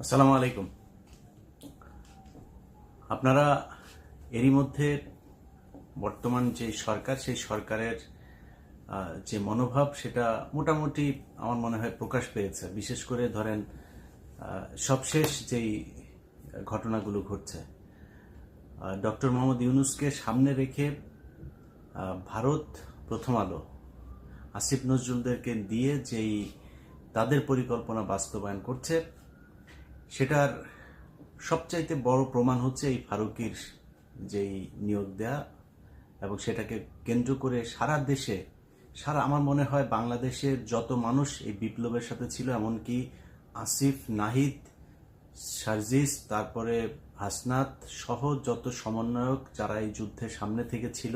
আসসালামু আলাইকুম। আপনারা এরই মধ্যে বর্তমান যে সরকার, সেই সরকারের যে মনোভাব সেটা মোটামুটি আমার মনে হয় প্রকাশ পেয়েছে। বিশেষ করে ধরেন সবশেষ যেই ঘটনাগুলো ঘটছে, ডক্টর মোহাম্মদ ইউনূসকে সামনে রেখে ভারত, প্রথম আলো, আসিফ নজরুলদেরকে দিয়ে যেই তাদের পরিকল্পনা বাস্তবায়ন করছে, সেটার সবচাইতে বড় প্রমাণ হচ্ছে এই ফারুকীর যেই নিয়োগ দেয়া, এবং সেটাকে কেন্দ্র করে সারা দেশে, আমার মনে হয় বাংলাদেশের যত মানুষ এই বিপ্লবের সাথে ছিল, এমনকি আসিফ, নাহিদ, সার্জিস, তারপরে হাসনাত সহ যত সমন্বয়ক যারা এই যুদ্ধের সামনে থেকে ছিল,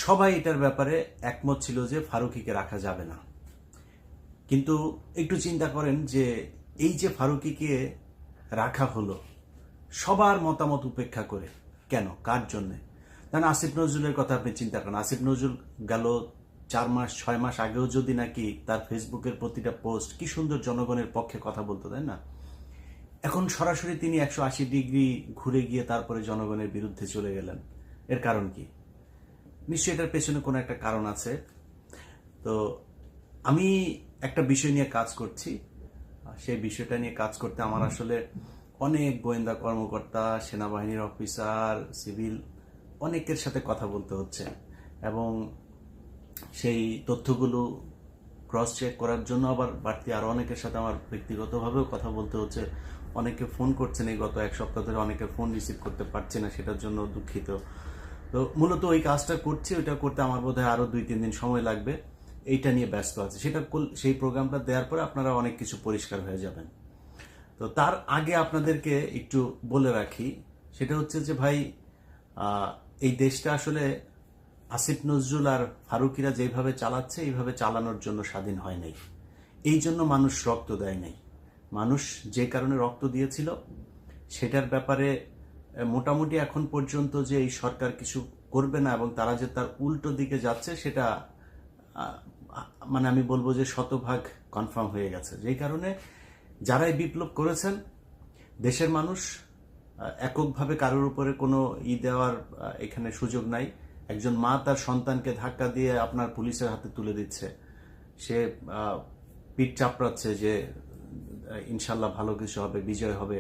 সবাই এটার ব্যাপারে একমত ছিল যে ফারুকীকে রাখা যাবে না। কিন্তু একটু চিন্তা করেন যে এই যে ফারুকীকে রাখা হলো সবার মতামত উপেক্ষা করে, কেন, কার জন্যে? কারণ আসিফ নজরুলের কথা আপনি চিন্তা করেন। আসিফ নজরুল গেল 4 মাস 6 মাস আগেও যদি নাকি তার ফেসবুকের প্রতিটা পোস্ট কি সুন্দর জনগণের পক্ষে কথা বলতো, তাই না? এখন সরাসরি তিনি 180 ডিগ্রি ঘুরে গিয়ে তারপরে জনগণের বিরুদ্ধে চলে গেলেন। এর কারণ কি? নিশ্চয়ই এটার পেছনে কোনো একটা কারণ আছে। তো আমি একটা বিষয় নিয়ে কাজ করছি। সেই বিষয়টা নিয়ে কাজ করতে আমার আসলে অনেক গোয়েন্দা কর্মকর্তা, সেনাবাহিনীর অফিসার, সিভিল অনেকের সাথে কথা বলতে হচ্ছে, এবং সেই তথ্যগুলো ক্রস চেক করার জন্য আবার বাড়তি আরো অনেকের সাথে আমার ব্যক্তিগতভাবেও কথা বলতে হচ্ছে। অনেকে ফোন করছেন, এই গত এক সপ্তাহ ধরে অনেকে ফোন রিসিভ করতে পারছে না, সেটার জন্য দুঃখিত। তো মূলত ওই কাজটা করছি, ওইটা করতে আমার বোধহয় আরো 2-3 দিন সময় লাগবে। এইটা নিয়ে ব্যস্ত আছে। সেই প্রোগ্রামটা দেওয়ার পরে আপনারা অনেক কিছু পরিষ্কার হয়ে যাবেন। তো তার আগে আপনাদেরকে একটু বলে রাখি, সেটা হচ্ছে যে ভাই, এই দেশটা আসলে আসিফ নজরুল আর ফারুকীরা যেভাবে চালাচ্ছে, এইভাবে চালানোর জন্য স্বাধীন হয় নাই। এই জন্য মানুষ রক্ত দেয় নাই। মানুষ যে কারণে রক্ত দিয়েছিল সেটার ব্যাপারে মোটামুটি এখন পর্যন্ত যে এই সরকার কিছু করবে না এবং তারা যে তার উল্টো দিকে যাচ্ছে, সেটা মানে আমি বলবো যে শতভাগ কনফার্ম হয়ে গেছে। যেই কারণে যারাই বিপ্লব করেছেন, দেশের মানুষ এককভাবে কারোর উপরে কোনো দেওয়ার এখানে সুযোগ নাই। একজন মা তার সন্তানকে ধাক্কা দিয়ে আপনার পুলিশের হাতে তুলে দিচ্ছে, সে পিঠ চাপড়াচ্ছে যে ইনশাল্লাহ ভালো কিছু হবে, বিজয় হবে।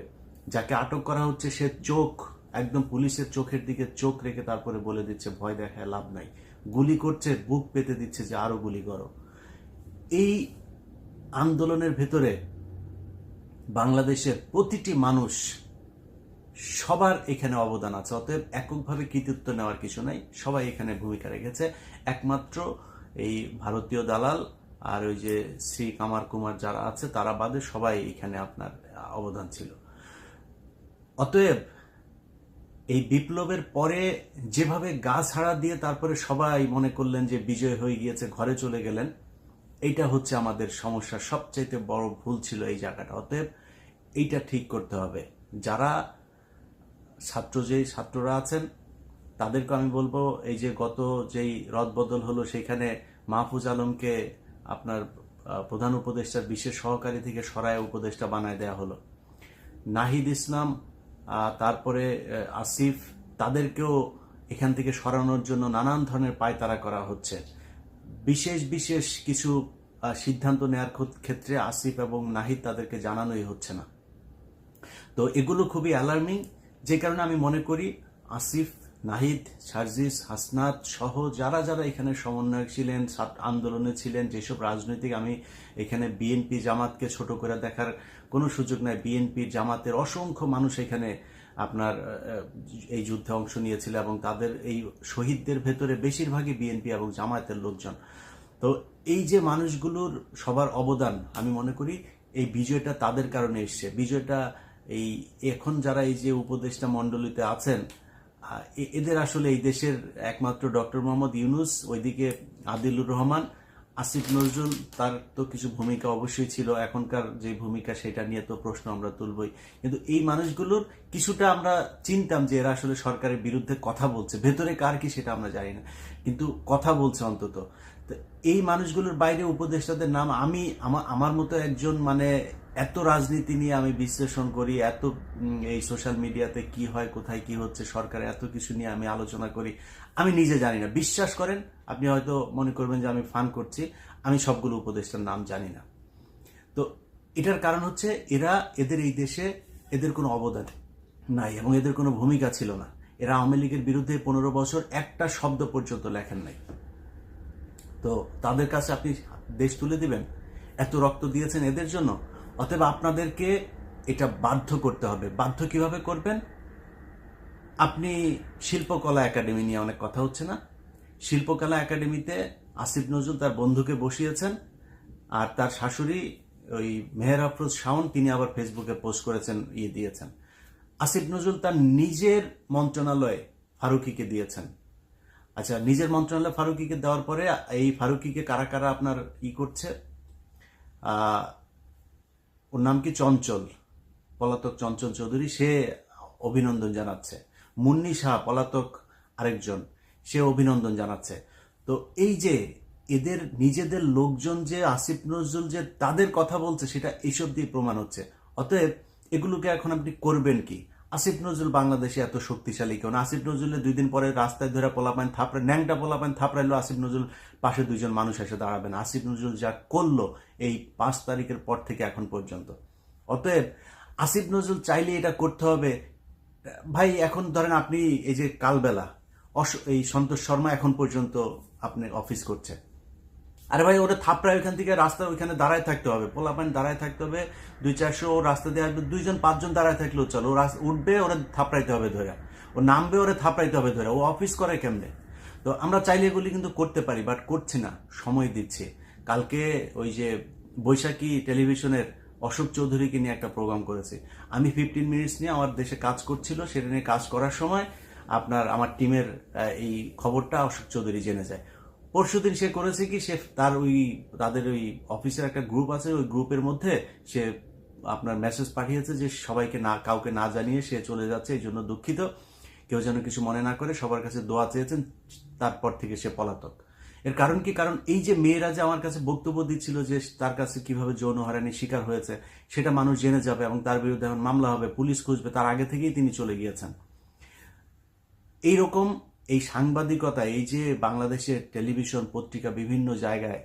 যাকে আটক করা হচ্ছে সে চোখ, একদম পুলিশের চোখের দিকে চোখ রেখে তারপরে বলে দিচ্ছে ভয় দেখায় লাভ নাই। গুলি করছে, বুক পেতে দিচ্ছে যে আরো গুলি করো। এই আন্দোলনের ভেতরে বাংলাদেশের প্রতিটি মানুষ, সবার এখানে অবদান আছে। অতএব এককভাবে কৃতিত্ব নেওয়ার কিছু নাই, সবাই এখানে ভূমিকা রেখেছে। একমাত্র এই ভারতীয় দালাল আর ওই যে শ্রী কামার কুমার যারা আছে তারা বাদে সবাই এখানে আপনার অবদান ছিল। অতএব এই বিপ্লবের পরে যেভাবে গা ছাড়া দিয়ে তারপরে সবাই মনে করলেন যে বিজয় হয়ে গিয়েছে, ঘরে চলে গেলেন, এইটা হচ্ছে আমাদের সমস্যার সবচাইতে বড় ভুল ছিল এই জায়গাটা। অতএব এইটা ঠিক করতে হবে। যারা যেই ছাত্ররা আছেন তাদেরকে আমি বলবো, এই যে গত যেই রদবদল হলো সেখানে মাহফুজ আলমকে আপনার প্রধান উপদেষ্টার বিশেষ সহকারী থেকে সরায় উপদেষ্টা বানায় দেয়া হলো। নাহিদ ইসলাম, তারপরে আসিফ, তাদেরকেও এখান থেকে সরানোর জন্য নানান ধরনের পায়তারা করা হচ্ছে। বিশেষ বিশেষ কিছু সিদ্ধান্ত নেওয়ার ক্ষেত্রে আসিফ এবং নাহিদ তাদেরকে জানানোই হচ্ছে না। তো এগুলো খুবই অ্যালার্মিং। যে কারণে আমি মনে করি আসিফ, নাহিদ, সার্জিস, হাসনাত সহ যারা যারা এখানে সমন্বয়ক ছিলেন, আন্দোলনে ছিলেন, যেসব রাজনৈতিক, আমি এখানে বিএনপি জামাতকে ছোট করে দেখার কোনো সুযোগ নাই। বিএনপি জামাতের অসংখ্য মানুষ এখানে আপনার এই যুদ্ধে অংশ নিয়েছিল, এবং তাদের এই শহীদদের ভেতরে বেশিরভাগই বিএনপি এবং জামায়াতের লোকজন। তো এই যে মানুষগুলোর সবার অবদান, আমি মনে করি এই বিজয়টা তাদের কারণে এসছে। বিজয়টা এই এখন যারা এই যে উপদেষ্টা মণ্ডলীতে আছেন, এদের আসলে এই দেশের একমাত্র ডক্টর মোহাম্মদ ইউনূস, ওইদিকে আদিলুর রহমান, আসিফ নজরুল, তার তো কিছু ভূমিকা অবশ্যই ছিল, এখনকার যে ভূমিকা সেটা নিয়ে তো প্রশ্ন আমরা তুলবই। কিন্তু এই মানুষগুলোর কিছুটা আমরা চিনতাম যে এরা আসলে সরকারের বিরুদ্ধে কথা বলছে, ভেতরে কার কি সেটা আমরা জানি না, কিন্তু কথা বলছে অন্তত। তো এই মানুষগুলোর বাইরে উপদেষ্টাদের নাম আমি আমার মতো একজন মানে এত রাজনীতি নিয়ে আমি বিশ্লেষণ করি, এত এই সোশ্যাল মিডিয়াতে কি হয়, কোথায় কি হচ্ছে, সরকারে এত কিছু নিয়ে আমি আলোচনা করি, আমি নিজে জানি না। বিশ্বাস করেন, আপনি হয়তো মনে করবেন যে আমি ফান করছি, আমি সবগুলো উপদেষ্টার নাম জানি না। তো এটার কারণ হচ্ছে এদের এই দেশে এদের কোনো অবদান নাই এবং এদের কোনো ভূমিকা ছিল না। এরা আওয়ামী লীগের বিরুদ্ধে 15 বছর একটা শব্দ পর্যন্ত লেখেন নাই। তো তাদের কাছে আপনি দেশ তুলে দিবেন? এত রক্ত দিয়েছেন এদের জন্য, অতএব আপনাদেরকে এটা বাধ্য করতে হবে। বাধ্য কিভাবে করবেন? আপনি শিল্পকলা একাডেমি নিয়ে অনেক কথা হচ্ছে না? শিল্পকলা একাডেমিতে আসিফ নজরুল তার বন্ধুকে বসিয়েছেন, আর তার শাশুড়ি ওই মেহের আফরোজ শাওন, তিনি আবার ফেসবুকে পোস্ট করেছেন, দিয়েছেন। আসিফ নজরুল তার নিজের মন্ত্রণালয়ে ফারুকিকে দিয়েছেন। আচ্ছা, নিজের মন্ত্রণালয়ে ফারুকিকে দেওয়ার পরে এই ফারুকিকে কারা কারা আপনার করছে, ওর নাম কি, চঞ্চল, পলাতক চঞ্চল চৌধুরী, সে অভিনন্দন জানাচ্ছে। মুন্নি শাহ, পলাতক আরেকজন, সে অভিনন্দন জানাচ্ছে। তো এই যে এদের নিজেদের লোকজন যে আসিফ নজরুল যে তাদের কথা বলছে, সেটা এইসব দিয়ে প্রমাণ হচ্ছে। অতএব এগুলোকে এখন আপনি করবেন কি? আসিফ নজরুল বাংলাদেশে এত শক্তিশালী কেন? আসিফ নজরুলের 2 দিন পরে রাস্তায় ধরে পোলাপান থাপড়ে, ন্যাংটা পোলাপান থাপড়াইলো, আসিফ নজরুল পাশে 2জন মানুষ এসে দাঁড়াবেন। আসিফ নজরুল যা করলো এই 5 তারিখের পর থেকে এখন পর্যন্ত। অতএব আসিফ নজরুল চাইলে এটা করতে হবে। ভাই, এখন ধরেন আপনি এই যে কালবেলা এই সন্তোষ শর্মা এখন পর্যন্ত আপনি অফিস করছে, আরে ভাই ওটা থাপড়ায় ওইখান থেকে রাস্তার ওইখানে দাঁড়ায় থাকতে হবে, পোলাপান দাঁড়ায় থাকতে হবে, 200-400 ও রাস্তা দিয়ে আসবে, 2-5জন দাঁড়ায় থাকলেও চলো, ও উঠবে ওরা থাপড়াইতে হবে ধরে, ও নামবে ওরা থাপড়াইতে হবে ধরে, ও অফিস করে কেমনে? তো আমরা চাইলে এগুলি কিন্তু করতে পারি, বাট করছি না, সময় দিচ্ছি। কালকে ওই যে বৈশাখী টেলিভিশনের অশোক চৌধুরীকে নিয়ে একটা প্রোগ্রাম করেছি আমি, 15 মিনিটস নিয়ে আমার দেশে কাজ করছিল, সেটা নিয়ে কাজ করার সময় আমার টিমের এই খবরটা অশোক চৌধুরী জেনে যায়। পরশুদিন সে করেছে কি, সে তাদের ওই অফিসের একটা গ্রুপ আছে, ওই গ্রুপের মধ্যে সে আপনার মেসেজ পাঠিয়েছে যে সবাইকে কাউকে না জানিয়ে সে চলে যাচ্ছে, এই জন্য দুঃখিত, কেউ যেন কিছু মনে না করে, সবার কাছে দোয়া চেয়েছেন। তারপর থেকে সে পলাতক। এর কারণ কি? কারণ এই যে মেয়েরা যে আমার কাছে বক্তব্য দিচ্ছিল যে তার কাছে কিভাবে যৌন হয়রানির শিকার হয়েছে, সেটা মানুষ জেনে যাবে এবং তার বিরুদ্ধে এখন মামলা হবে, পুলিশ খুঁজবে, তার আগে থেকেই তিনি চলে গিয়েছেন। এইরকম এই সাংবাদিকতা, এই যে বাংলাদেশের টেলিভিশন, পত্রিকা, বিভিন্ন জায়গায়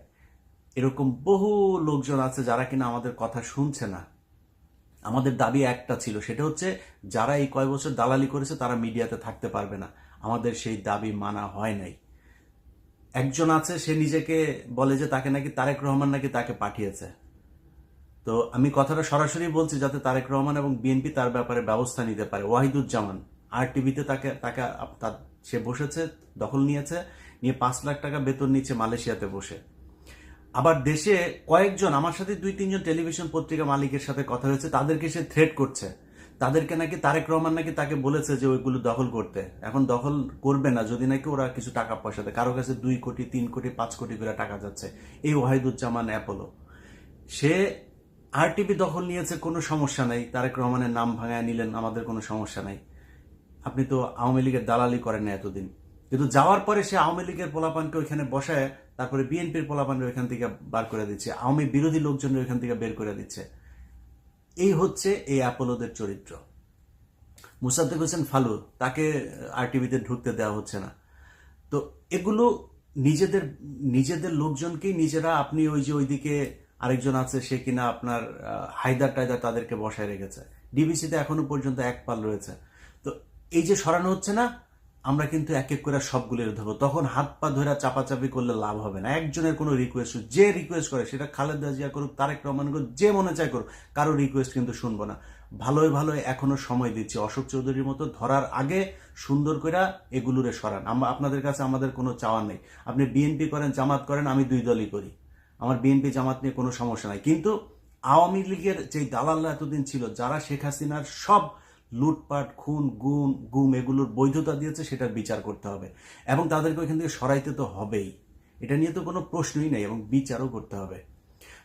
এরকম বহু লোকজন আছে যারা কিনা আমাদের কথা শুনছে না। আমাদের দাবি একটা ছিল, সেটা হচ্ছে যারা এই কয় বছর দালালি করেছে তারা মিডিয়াতে থাকতে পারবে না। আমাদের সেই দাবি মানা হয় নাই। একজন আছে, সে নিজেকে বলে যে তাকে নাকি তারেক রহমান নাকি তাকে পাঠিয়েছে। তো আমি কথাটা সরাসরি বলছি যাতে তারেক রহমান এবং বিএনপি তার ব্যাপারে ব্যবস্থা নিতে পারে। ওয়াহিদুজ্জামান RTV-তে তাকে সে বসেছে, দখল নিয়েছে, নিয়ে 5 লাখ টাকা বেতন নিচ্ছে মালয়েশিয়াতে বসে। আবার দেশে কয়েকজন, আমার সাথে 2-3জন টেলিভিশন পত্রিকা মালিকের সাথে কথা হয়েছে, তাদেরকে সে থ্রেট করছে। তাদেরকে নাকি তারেক রহমান নাকি তাকে বলেছে যে ওইগুলো দখল করতে, এখন দখল করবে না যদি নাকি ওরা কিছু টাকা পয়সা দেয়। কারো কাছে 2 কোটি, 3 কোটি, 5 কোটি করে টাকা যাচ্ছে। এই ওয়াহিদুজ্জামান অ্যাপোলো, সে RTV দখল নিয়েছে, কোনো সমস্যা নাই, তারেক রহমানের নাম ভাঙায় নিলেন, আমাদের কোনো সমস্যা নাই। আপনি তো আওয়ামী লীগের দালালি করেন না এতদিন, কিন্তু যাওয়ার পরে সে আওয়ামী লীগের পোলাপানকে ওইখানে বসায়, তারপরে বিএনপির পোলাপানকে ওইখান থেকে বার করে দিচ্ছে, আওয়ামী বিরোধী লোকজনের ওইখান থেকে বের করে দিচ্ছে। এই হচ্ছে এই অ্যাপোলোদের চরিত্র। মুসাদ্দেক হোসেন ফালু, তাকে RTV-তে ঢুকতে দেওয়া হচ্ছে না। তো এগুলো নিজেদের নিজেদের লোকজনকেই নিজেরা, আপনি ওই যে ওইদিকে আরেকজন আছে, সে কিনা আপনার হায়দার টায়দার, তাদেরকে বসায় রেখেছে। ডিবিসিতে এখনো পর্যন্ত এক পাল রয়েছে। তো এই যে সরানো হচ্ছে না, আমরা কিন্তু এক এক করে সবগুলো ধরবো, তখন হাত পা ধরে চাপাচাপি করলে লাভ হবে না। একজনের কোনো রিকোয়েস্ট, যে রিকোয়েস্ট করে, সেটা খালেদা জিয়া করুক, তারেক রহমান করুক, যে মনে চায় করুক, কারো রিকোয়েস্ট কিন্তু শুনবো না। ভালোই ভালোই এখনো সময় দিচ্ছি, অশোক চৌধুরীর মতো ধরার আগে সুন্দর করে এগুলোরে সরান। আমরা আপনাদের কাছে আমাদের কোনো চাওয়ার নেই। আপনি বিএনপি করেন, জামাত করেন, আমি 2 দলই করি, আমার বিএনপি জামাত নিয়ে কোনো সমস্যা নাই। কিন্তু আওয়ামী লীগের যে দালালরা এতদিন ছিল, যারা শেখ হাসিনার সব লুটপাট, খুন, গুম এগুলোর বৈধতা দিয়েছে, সেটার বিচার করতে হবে এবং তাদেরকে ওইখান থেকে সরাইতে তো হবেই। এটা নিয়ে তো কোনো প্রশ্নই নেই, এবং বিচারও করতে হবে।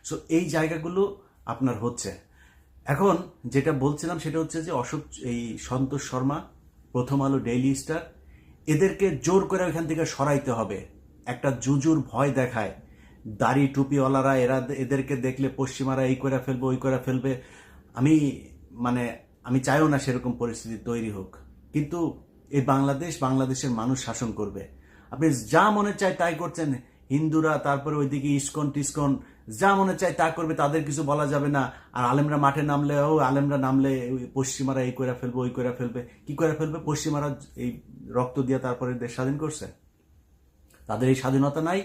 সো এই জায়গাগুলো আপনার হচ্ছে। এখন যেটা বলছিলাম সেটা হচ্ছে যে এই সন্তোষ শর্মা, প্রথম আলো, ডেইলি স্টার, এদেরকে জোর করে ওইখান থেকে সরাইতে হবে। একটা জুজুর ভয় দেখায় দাড়ি টুপিওয়ালারা এদেরকে দেখলে পশ্চিমারা এই করে ফেলবে ওই করে ফেলবে। আমি আমি চাইও না সেরকম পরিস্থিতি তৈরি হোক, কিন্তু এই বাংলাদেশের মানুষ শাসন করবে। আপনি যা মনে চায় তাই করছেন, হিন্দুরা, তারপরে ওইদিকে ইস্কন টিস্কন যা মনে চায় তা করবে, তাদের কিছু বলা যাবে না। আর আলেমরা মাঠে নামলে পশ্চিমারা এই করে ফেলবে ওই করে ফেলবে। কি করে ফেলবে? পশ্চিমারা এই রক্ত দিয়ে তারপরে দেশ স্বাধীন করছে, তাদের এই স্বাধীনতা নাই,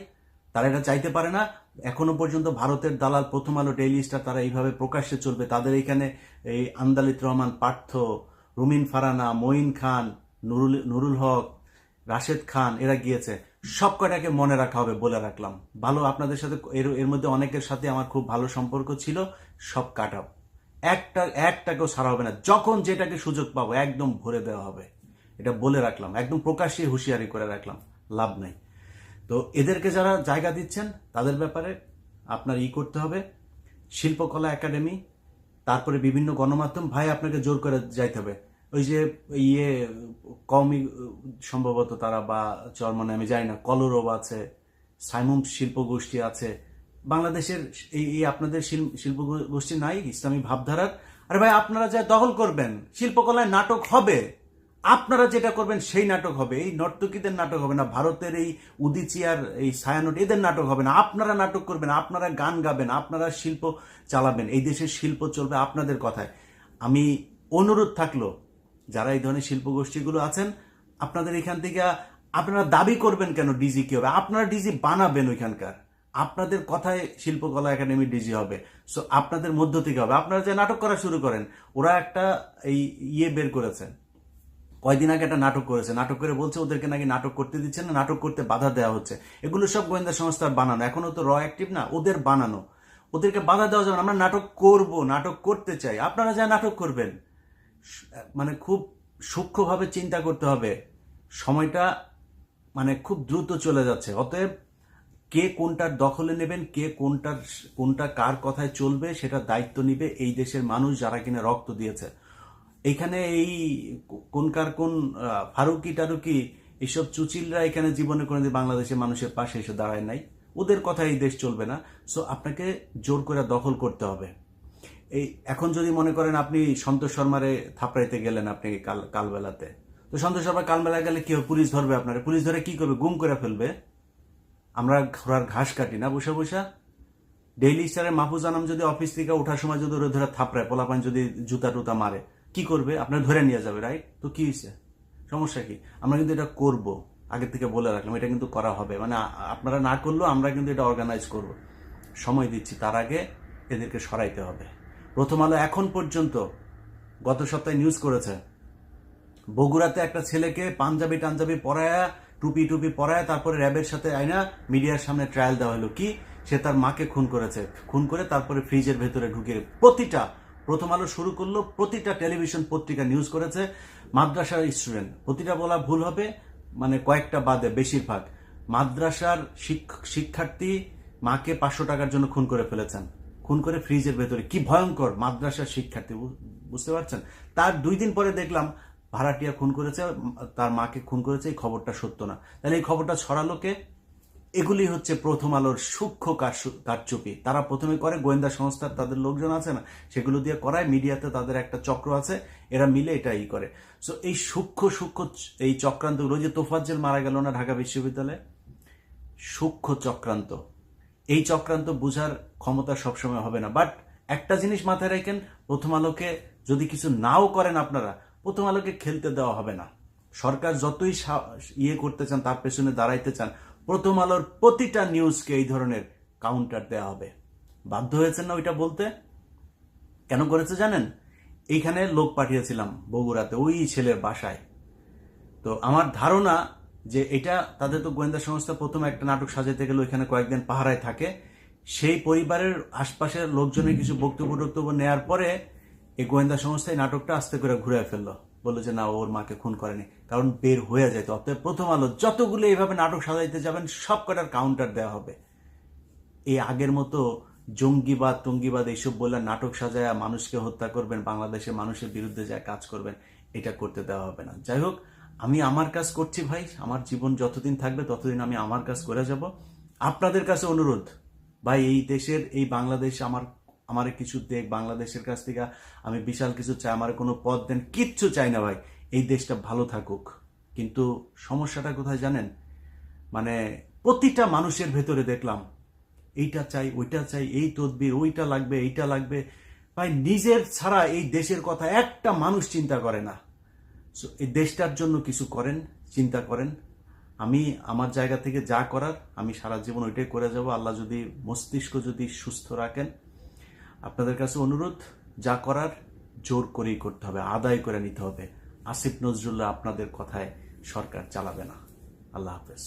তারা এটা চাইতে পারে না। এখনো পর্যন্ত ভারতের দালাল প্রথম আলো, ডেইলি স্টার, তারা এইভাবে প্রকাশ্যে চলবে। তাদের এখানে এই আন্দালিত রহমান, পার্থ, রুমিন ফারানা, মঈন খান, নুরুল হক, রাশেদ খান, এরা গিয়েছে। সব কটাকে মনে রাখা হবে, বলে রাখলাম। ভালো, আপনাদের সাথে এর মধ্যে অনেকের সাথে আমার খুব ভালো সম্পর্ক ছিল, সব কাটাও, একটাকেও ছাড়া হবে না। যখন যেটাকে সুযোগ পাবো একদম ভরে দেওয়া হবে, এটা বলে রাখলাম, একদম প্রকাশ্যে হুঁশিয়ারি করে রাখলাম, লাভ নাই। তো এদেরকে যারা জায়গা দিচ্ছেন তাদের ব্যাপারে আপনার করতে হবে। শিল্পকলা একাডেমি, তারপরে বিভিন্ন গণমাধ্যম, ভাই আপনাকে জোর করে যাইতে হবে। ওই যে কওমি সম্ভবত তারা, বা মানে আমি জানি না, কলরব আছে, সাইমুম শিল্প গোষ্ঠী আছে বাংলাদেশের। এই আপনাদের শিল্প গোষ্ঠী নাই ইসলামী ভাবধারার? আরে ভাই, আপনারা যা দখল করবেন, শিল্পকলায় নাটক হবে, আপনারা যেটা করবেন সেই নাটক হবে। এই নর্তকীদের নাটক হবে না, ভারতের এই উদিচি আর এই ছায়ানট এদের নাটক হবে না। আপনারা নাটক করবেন, আপনারা গান গাবেন, আপনারা শিল্প চালাবেন। এই দেশের শিল্প চলবে আপনাদের কথায়। আমি অনুরোধ থাকলো, যারা এই ধরনের শিল্প গোষ্ঠীগুলো আছেন, আপনাদের এখান থেকে আপনারা দাবি করবেন কেন ডিজি কি হবে? আপনারা ডিজি বানাবেন ওইখানকার, আপনাদের কথায় শিল্পকলা একাডেমি ডিজি হবে। সো আপনাদের মধ্য থেকে হবে। আপনারা যে নাটক করা শুরু করেন, ওরা একটা এই বের করেছেন, কয়দিন আগে একটা নাটক করেছে, নাটক করে বলছে ওদেরকে নাকি নাটক করতে দিচ্ছে না, নাটক করতে বাধা দেওয়া হচ্ছে। এগুলো সব গোয়েন্দা সংস্থার বানানো, এখনো তো অ্যাক্টিভ না, ওদের বানানো। ওদেরকে বাধা দেওয়া যাবে না। আমরা নাটক করব, নাটক করতে চাই, আপনারা যা নাটক করবেন। খুব সূক্ষ্মভাবে চিন্তা করতে হবে, সময়টা খুব দ্রুত চলে যাচ্ছে। অতএব কে কোনটার দখলে নেবেন, কে কোনটা কার কথায় চলবে, সেটা দায়িত্ব নিবে এই দেশের মানুষ, যারা কিনা রক্ত দিয়েছে। এইখানে এই কোন ফারুকি টারুকি এইসব চুচিলরা এখানে জীবনে কোনোদিন বাংলাদেশের মানুষের পাশে এসে দাঁড়ায় নাই। ওদের কথায় এই দেশ চলবে না। সো আপনাকে জোর করে দখল করতে হবে। এখন যদি মনে করেন আপনি সন্তোষ শর্মারে থাপড়াইতে গেলেন আপনি কালবেলাতে, তো সন্তোষ শর্মা কালবেলা গেলে কি হবে? পুলিশ ধরবে আপনারে। পুলিশ ধরে কি করবে? গুম করে ফেলবে। আমরা ঘোড়ার ঘাস কাটি না বসে বসে? ডেইলি স্টারের মাহফুজ আনাম যদি অফিস থেকে ওঠার সময় যদি ওরা ধরে থাপড়ায়, পোলাপান যদি জুতা টুতা মারে, কি করবে? আপনার ধরে নিয়ে যাবে, রাইট? তো কি হয়েছে? সমস্যা কি? আমরা কিন্তু এটা করব, আগে থেকে বলে রাখলাম, এটা কিন্তু করা হবে। আপনারা না করলেও আমরা কিন্তু এটা অর্গানাইজ করব, সময় দিচ্ছি। তার আগে এদেরকে সরাইতে হবে। প্রথম আলো এখন পর্যন্ত গত সপ্তাহে নিউজ করেছে, বগুড়াতে একটা ছেলেকে পাঞ্জাবি টাঞ্জাবি পরায়া, টুপি পরায়া, তারপরে র্যাবের সাথে আইনা মিডিয়ার সামনে ট্রায়াল দেওয়া হলো। কি? সে তার মাকে খুন করেছে। খুন করে তারপরে ফ্রিজের ভেতরে ঢুকিয়ে প্রথম আলো শুরু করলো, প্রতিটা টেলিভিশন পত্রিকা নিউজ করেছে। মাদ্রাসার স্টুডেন্ট, প্রতিটা বলা ভুল হবে, কয়েকটা বাদে বেশিরভাগ মাদ্রাসার শিক্ষার্থী মাকে 500 টাকার জন্য খুন করে ফেলেছেন। খুন করে ফ্রিজের ভেতরে। কি ভয়ঙ্কর! মাদ্রাসার শিক্ষার্থী, বুঝতে পারছেন? তার 2 দিন পরে দেখলাম ভাড়াটিয়া খুন করেছে, তার মাকে খুন করেছে। এই খবরটা সত্য না। তাহলে এই খবরটা ছড়ালো কে? এগুলি হচ্ছে প্রথম আলোর সূক্ষ্ম কারচুপি। তারা প্রথমে করে, গোয়েন্দা সংস্থার তাদের লোকজন আছে না, সেগুলো দিয়ে করায়। মিডিয়াতে তাদের একটা চক্র আছে, এরা মিলে এটা করে। সো এই সূক্ষ্ম এই চক্রান্তগুলো, যে তোফাজ্জেল মারা গেল না ঢাকা বিশ্ববিদ্যালয়ে, সূক্ষ্ম চক্রান্ত। এই চক্রান্ত বুঝার ক্ষমতা সবসময় হবে না। বাট একটা জিনিস মাথায় রাখেন, প্রথম আলোকে যদি কিছু নাও করেন আপনারা, প্রথম আলোকে খেলতে দেওয়া হবে না। সরকার যতই করতে চান, তার পেছনে দাঁড়াইতে চান, প্রথম আলোর প্রতিটা নিউজকে এই ধরনের কাউন্টার দেওয়া হবে। বাধ্য হয়েছেন না ওইটা বলতে? কেন করেছে জানেন? এইখানে লোক পাঠিয়েছিলাম বগুড়াতে, ওই ছেলের বাসায়। তো আমার ধারণা যে এটা তাদের তো গোয়েন্দা সংস্থা প্রথম একটা নাটক সাজাইতে গেলে ওইখানে কয়েকদিন পাহারায় থাকে। সেই পরিবারের আশপাশের লোকজনের কিছু বক্তব্য নেওয়ার পরে এই গোয়েন্দা সংস্থা এই নাটকটা আস্তে করে ঘুরে ফেললো, বললো যে না, ওর মাকে খুন করেনি, কারণ বের হয়ে যেত। অতএব প্রথম আলো যতগুলো এইভাবে নাটক সাজাইতে যাবেন, সব কটার কাউন্টার দেওয়া হবে। এই আগের মতো টঙ্গিবাদ এইসব বলে নাটক সাজায় মানুষকে হত্যা করবেন, বাংলাদেশের মানুষের বিরুদ্ধে যা কাজ করবেন, এটা করতে দেওয়া হবে না। যাই হোক, আমি আমার কাজ করছি ভাই। আমার জীবন যতদিন থাকবে ততদিন আমি আমার কাজ করে যাব। আপনাদের কাছে অনুরোধ, ভাই এই দেশের এই বাংলাদেশ আমার কিছু দেখ, বাংলাদেশের কাছ থেকে আমি বিশাল কিছু চাই, আমার কোনো পদ দেন, কিচ্ছু চাই না ভাই, এই দেশটা ভালো থাকুক। কিন্তু সমস্যাটা কোথায় জানেন, মানে প্রতিটা মানুষের ভেতরে দেখলাম এইটা চাই, ওইটা চাই, এই তদবির, ওইটা লাগবে, এইটা লাগবে। ভাই নিজের ছাড়া এই দেশের কথা একটা মানুষ চিন্তা করে না। এই দেশটার জন্য কিছু করেন, চিন্তা করেন। আমি আমার জায়গা থেকে যা করার আমি সারা জীবন ওইটাই করে যাব, আল্লাহ যদি মস্তিষ্ক যদি সুস্থ রাখেন। আপনাদের কাছে অনুরোধ, যা করার জোর করেই করতে হবে, আদায় করে নিতে হবে। আসিফ নজরুল্লাহ আপনাদের কথায় সরকার চালাবে না। আল্লাহ হাফেজ।